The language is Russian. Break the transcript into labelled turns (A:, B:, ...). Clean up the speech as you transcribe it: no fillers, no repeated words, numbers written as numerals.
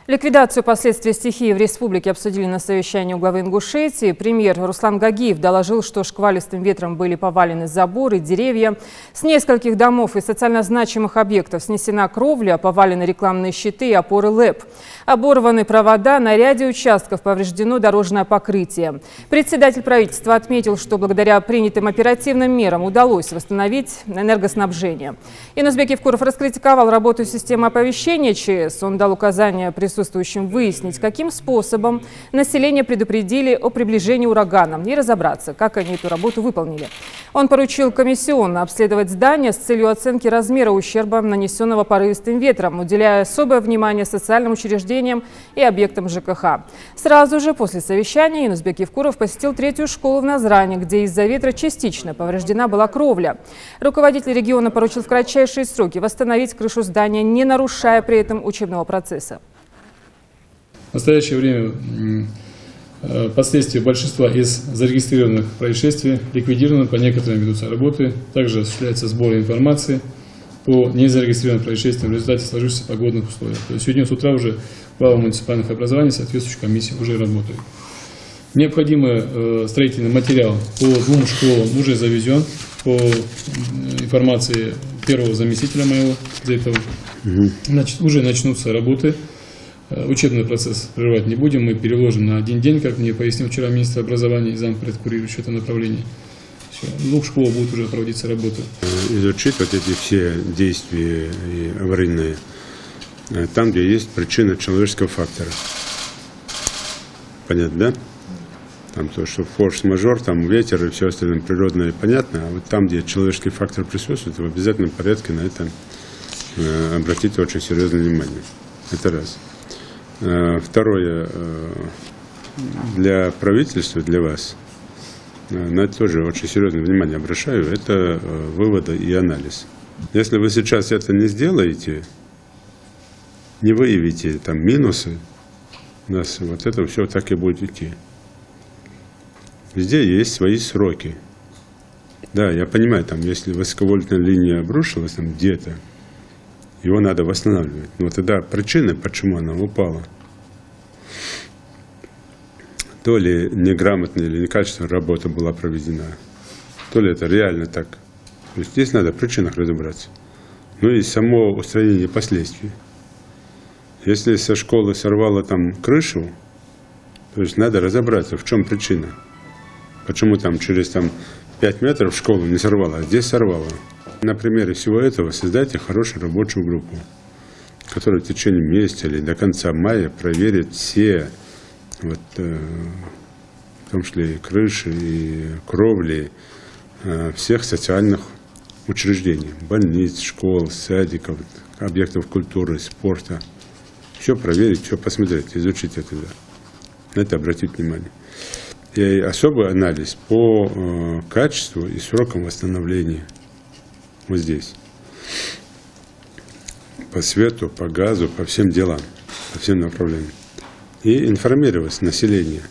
A: Ликвидацию последствий стихии в республике обсудили на совещании у главы Ингушетии. Премьер Руслан Гагиев доложил, что шквалистым ветром были повалены заборы, деревья. С нескольких домов и социально значимых объектов снесена кровля, повалены рекламные щиты и опоры ЛЭП. Оборваны провода, на ряде участков повреждено дорожное покрытие. Председатель правительства отметил, что благодаря принятым оперативным мерам удалось восстановить энергоснабжение. Инусбек Евкуров раскритиковал работу системы оповещения ЧС. Он дал указания присутствующим выяснить, каким способом население предупредили о приближении урагана и разобраться, как они эту работу выполнили. Он поручил комиссионно обследовать здания с целью оценки размера ущерба, нанесенного порывистым ветром, уделяя особое внимание социальным учреждениям и объектам ЖКХ. Сразу же после совещания Инусбек Евкуров посетил 3-ю школу в Назране, где из-за ветра частично повреждена была кровля. Руководитель региона поручил в кратчайшие сроки восстановить крышу здания, не нарушая при этом учебного процесса.
B: В настоящее время последствия большинства из зарегистрированных происшествий ликвидированы, по некоторым ведутся работы. Также осуществляется сбор информации по незарегистрированным происшествиям в результате сложившихся погодных условий. То есть сегодня с утра уже глава муниципальных образований, соответствующая комиссия уже работает. Необходимый строительный материал по 2 школам уже завезен, по информации первого заместителя моего. Для этого уже начнутся работы. Учебный процесс прерывать не будем, мы переложим на 1 день, как мне пояснил вчера министр образования и зампред, курирующий это направление. Все. В 2 школах будут уже проводиться работы.
C: Изучить вот эти все действия аварийные, там, где есть причина человеческого фактора. Понятно, да? Там то, что форс-мажор, там ветер и все остальное природное, понятно. А вот там, где человеческий фактор присутствует, в обязательном порядке на это обратите очень серьезное внимание. Это раз. Второе, для правительства, для вас, на это тоже очень серьезное внимание обращаю, это выводы и анализ. Если вы сейчас это не сделаете, не выявите там минусы, у нас вот это все так и будет идти. Везде есть свои сроки. Да, я понимаю, там, если высоковольтная линия обрушилась там где-то, его надо восстанавливать. Но тогда причина, почему она упала, то ли неграмотная или некачественная работа была проведена, то ли это реально так. То есть здесь надо в причинах разобраться. Ну и само устранение последствий. Если со школы сорвало там крышу, то есть надо разобраться, в чем причина. Почему там через 5 метров школу не сорвало, а здесь сорвало. На примере всего этого создайте хорошую рабочую группу, которая в течение месяца или до конца мая проверит все, вот, в том числе и крыши, и кровли всех социальных учреждений, больниц, школ, садиков, объектов культуры, спорта. Все проверить, все посмотреть, изучить это. На это обратить внимание. И особый анализ по качеству и срокам восстановления. Вот здесь. По свету, по газу, по всем делам, по всем направлениям. И информировать население.